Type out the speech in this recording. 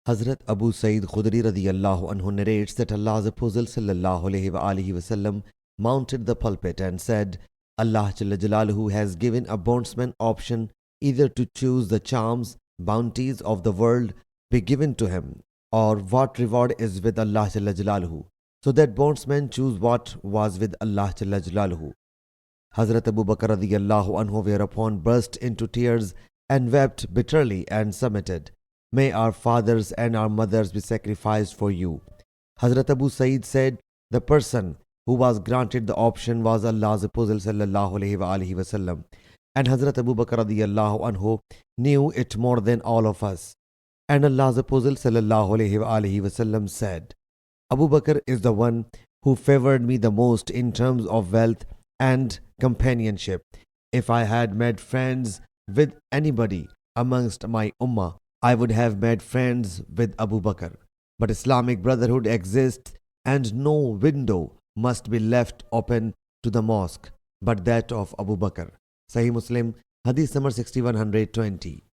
Hazrat Abu Sa'id Khudri radiyallahu anhu narrates that Allah's Apostle sallallahu alayhi wasallam mounted the pulpit and said, Allah Jalla Jalaluhu has given a bondsman option either to choose the charms, bounties of the world be given to him, or what reward is with Allah Jalla Jalaluhu. So that bondsman choose what was with Allah Jalla Jalaluhu. Hazrat Abu Bakr radiyallahu anhu whereupon burst into tears and wept bitterly and submitted, May our fathers and our mothers be sacrificed for you. Hazrat Abu Sa'id said, the person who was granted the option was Allah's Apostle sallallahu alayhi wasallam, and Hazrat Abu Bakr radiyallahu anhu knew it more than all of us. And Allah's Apostle sallallahu alayhi wasallam said, Abu Bakr is the one who favored me the most in terms of wealth and companionship. If I had made friends with anybody amongst my ummah, I would have made friends with Abu Bakr. But Islamic brotherhood exists, and no window must be left open to the mosque but that of Abu Bakr. Sahih Muslim Hadith number 6120.